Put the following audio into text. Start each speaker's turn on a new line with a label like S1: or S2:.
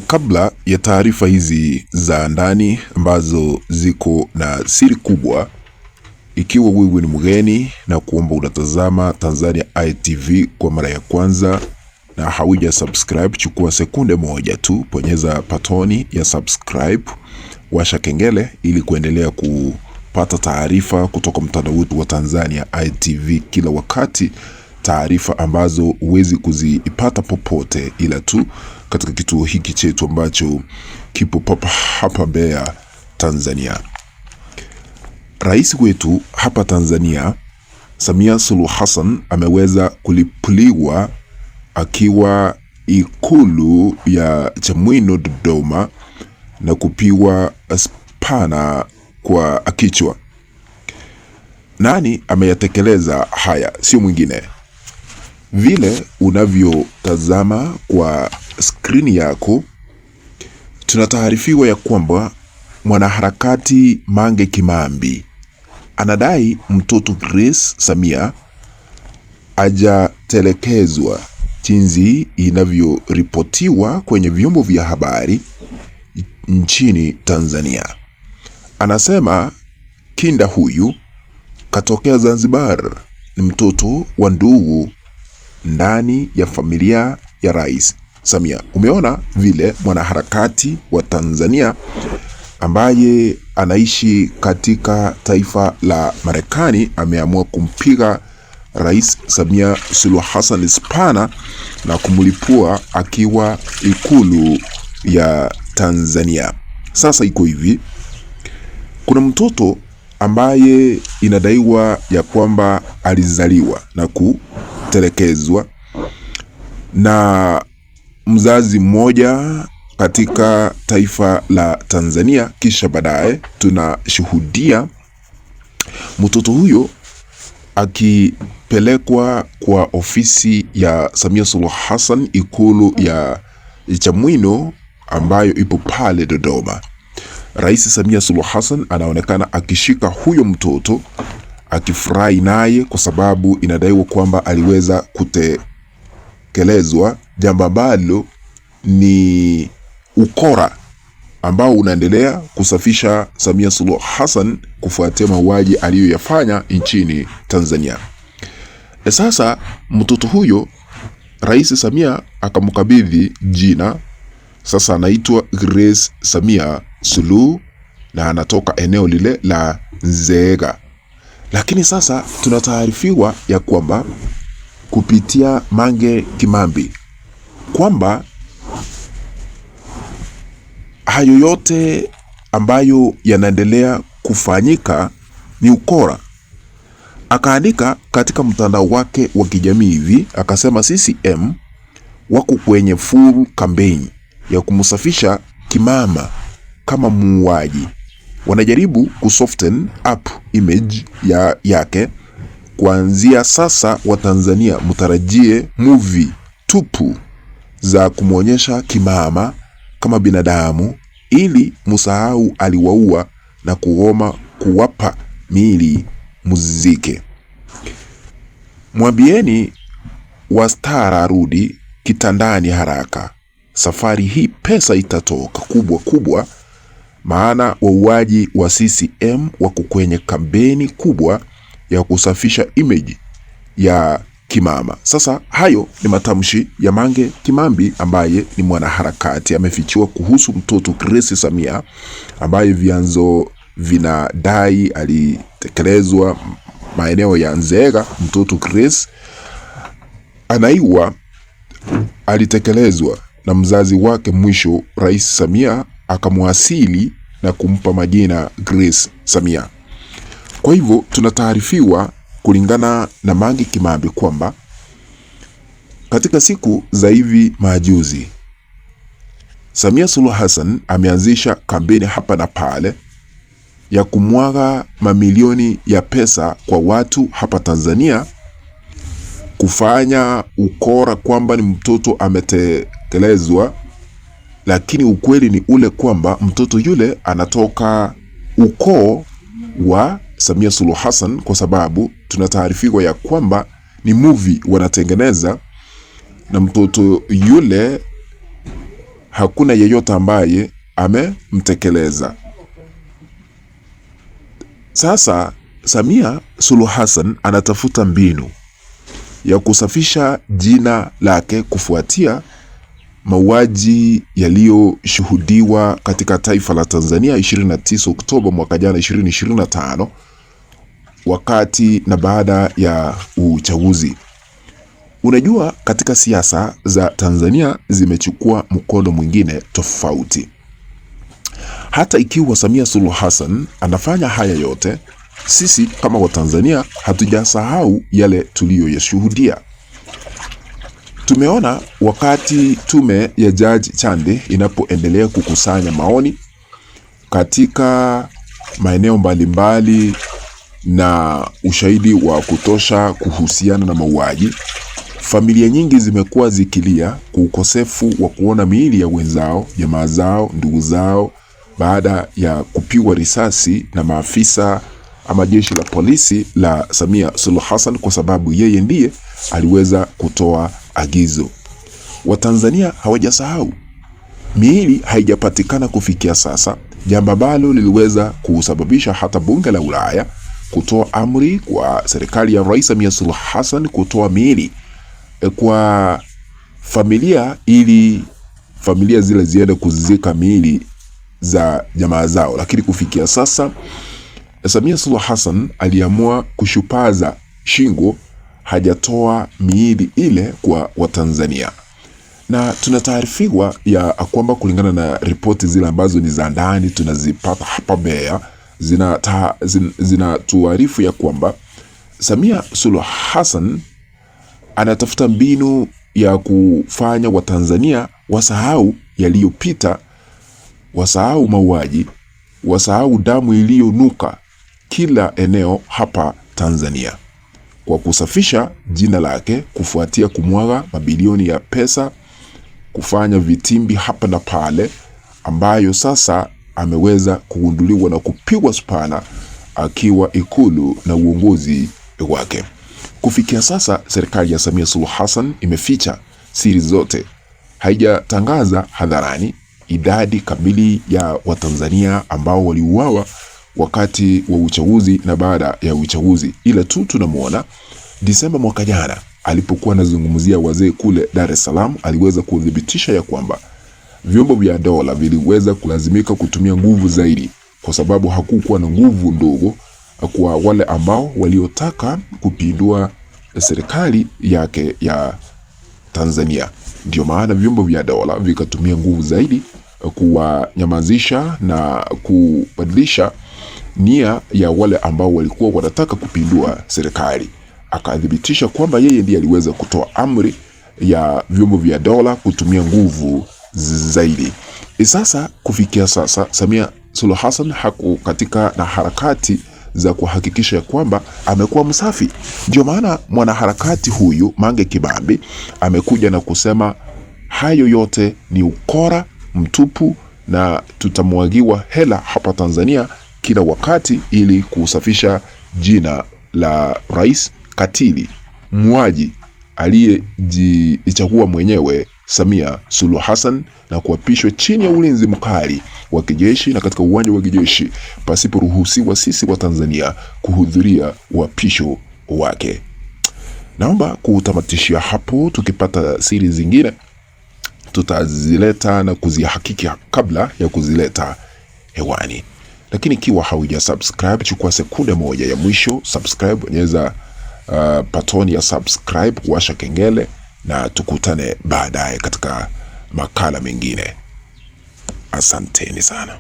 S1: Kabla ya taarifa hizi za ndani ambazo ziko na siri kubwa, ikiwa wewe ni mgeni na kuomba unatazama Tanzania ITV kwa mara ya kwanza na hauja subscribe, chukua sekunde moja tu, bonyeza patoni ya subscribe, washa kengele ili kuendelea kupata taarifa kutoka mtandao wetu wa Tanzania ITV kila wakati, taarifa ambazo huwezi kuzipata popote ila tu katika kituo hiki chetu ambacho kipo hapa Mbeya, Tanzania. Rais wetu hapa Tanzania, Samia Suluhu Hassan, ameweza kulipuliwa akiwa Ikulu ya Chamwino, Dodoma, na kupiwa spana kwa kichwa. Nani ameyatekeleza haya? Sio mwingine, vile unavyotazama kwa skrini yako, tunataarifiwa ya kwamba mwanaharakati Mange Kimambi anadai mtoto Grace Samia hajatelekezwa jinsi inavyoripotiwa kwenye vyombo vya habari nchini Tanzania. Anasema kinda huyu katokea Zanzibar, ni mtoto wa ndugu ndani ya familia ya Rais Samia. Umeona vile mwanaharakati wa Tanzania ambaye anaishi katika taifa la Marekani ameamua kumpiga Rais Samia Suluhu Hassan spana na kumlipua akiwa Ikulu ya Tanzania. Sasa iko hivi, kuna mtoto ambaye inadaiwa ya kwamba alizaliwa na kutelekezwa na mzazi mmoja katika taifa la Tanzania, kisha baadaye tunashuhudia mtoto huyo akipelekwa kwa ofisi ya Samia Suluhu Hassan Ikulu ya Chamwino ambayo ipo pale Dodoma. Rais Samia Suluhu Hassan anaonekana akishika huyo mtoto akifurahi naye kwa sababu inadaiwa kwamba aliweza kutekelezwa, jambo ambalo ni ukora ambao unaendelea kusafisha Samia Suluhu Hassan kufuatia mauaji aliyoyafanya nchini Tanzania. Sasa mtoto huyo Rais Samia akamkabidhi jina, sasa anaitwa Grace Samia Suluhu na anatoka eneo lile la Nzega. Lakini sasa tunataarifiwa ya kwamba kupitia Mange Kimambi kwamba hayo yote ambayo yanaendelea kufanyika ni ukora. Akaandika katika mtandao wake wa kijamii hivi, akasema CCM wako kwenye full campaign ya kumsafisha Kimama kama muuaji. Wanajaribu kusoften up image yake. Kuanzia sasa Watanzania mtarajie movie tupu za kumwonyesha Kimama kama binadamu, ili musahau aliwaua na kuoma kuwapa miili muzike. Mwambieni wastara rudi kitandani haraka. Safari hii pesa itatoka kubwa, maana wauaji wa CCM wako kwenye kampeni kubwa ya kusafisha image ya Kimama. Sasa hayo ni matamshi ya Mange Kimambi ambaye ni mwanaharakati. Amefichua kuhusu mtoto Grace Samia ambaye vyanzo vinadai alitekelezwa maeneo ya Nzega. Mtoto Grace anaiwa alitekelezwa na mzazi wake, mwisho Rais Samia akamwasili na kumpa majina Grace Samia. Kwa hivyo tunataarifiwa kulingana na Mange Kimambi kwamba katika siku za hivi majuzi Samia Suluhu Hassan ameanzisha kampeni hapa na pale ya kumwaga mamilioni ya pesa kwa watu hapa Tanzania, kufanya ukora kwamba ni mtoto ametekelezwa, lakini ukweli ni ule kwamba mtoto yule anatoka ukoo wa Samia Suluhu Hassan, kwa sababu tunataarifiwa ya kwamba ni movie wanatengeneza na mtoto yule hakuna yeyote ambaye amemtekeleza. Sasa Samia Suluhu Hassan anatafuta mbinu ya kusafisha jina lake kufuatia mauaji yaliyoshuhudiwa katika taifa la Tanzania 29 Oktoba mwaka jana 2025, wakati na baada ya uchaguzi. Unajua, katika siasa za Tanzania zimechukua mkondo mwingine tofauti. Hata ikiwa Samia Suluhu Hassan anafanya haya yote, sisi kama Watanzania hatujasahau yale tuliyoyashuhudia. Tumeona wakati tume ya Jaji Chande inapoendelea kukusanya maoni katika maeneo mbalimbali na ushahidi wa kutosha kuhusiana na mauaji, familia nyingi zimekuwa zikilia kwa ukosefu wa kuona miili ya wenzao, jamaa zao, ndugu zao baada ya kupigwa risasi na maafisa ama jeshi la polisi la Samia Suluhu Hassan, kwa sababu yeye ndiye aliweza kutoa agizo. Watanzania hawajasahau. Miili haijapatikana kufikia sasa, jambo ambalo liliweza kusababisha hata bunge la Ulaya kutoa amri kwa serikali ya Rais Samia Suluhu Hassan kutoa miili kwa familia, ili familia zile ziende kuzika miili za jamaa zao. Lakini kufikia sasa Samia Suluhu Hassan aliamua kushupaza shingo, hajatoa miili ile kwa Watanzania. Na tunataarifiwa ya kwamba kulingana na ripoti zile ambazo ni za ndani tunazipata hapa Mbeya, zinatuarifu ya kwamba Samia Suluhu Hassan anatafuta mbinu ya kufanya Watanzania wasahau yaliyopita, wasahau mauaji, wasahau damu iliyonuka kila eneo hapa Tanzania, kwa kusafisha jina lake kufuatia kumwaga mabilioni ya pesa, kufanya vitimbi hapa na pale, ambayo sasa ameweza kugunduliwa na kupigwa spana akiwa Ikulu na uongozi wake. Kufikia sasa serikali ya Samia Suluhu Hassan imeficha siri zote, haijatangaza hadharani idadi kamili ya Watanzania ambao waliuawa wakati wa uchaguzi na baada ya uchaguzi, ila tu tunamuona Disemba mwaka jana alipokuwa anazungumzia wazee kule Dar es Salaam, aliweza kudhibitisha ya kwamba vyombo vya dola viliweza kulazimika kutumia nguvu zaidi, kwa sababu hakukuwa na nguvu ndogo kwa wale ambao waliotaka kupindua serikali yake ya Tanzania. Ndio maana vyombo vya dola vikatumia nguvu zaidi kuwanyamazisha na kubadilisha nia ya wale ambao walikuwa wanataka kupindua serikali. Akadhibitisha kwamba yeye ndiye aliweza kutoa amri ya vyombo vya dola kutumia nguvu zaidi. Sasa kufikia sasa Samia Suluhu Hassan hako katika na harakati za kuhakikisha kwamba amekuwa msafi. Ndio maana mwanaharakati huyu Mange Kimambi amekuja na kusema hayo yote ni ukora mtupu na tutamwagiwa hela hapa Tanzania kila wakati ili kusafisha jina la rais katili, muaji aliyejichagua mwenyewe Samia Suluhu Hassan na kuapishwa chini ya ulinzi mkali wa kijeshi na katika uwanja wa kijeshi pasiporuhusiwa sisi wa Tanzania kuhudhuria uapisho wake. Naomba kutamatishia hapo, tukipata siri zingine tutazileta na kuzihakiki kabla ya kuzileta hewani. Lakini ikiwa hauja subscribe, chukua sekunde moja ya mwisho, subscribe, bonyeza patoni ya subscribe, washa kengele, na tukutane baadaye katika makala mengine. Asanteni sana.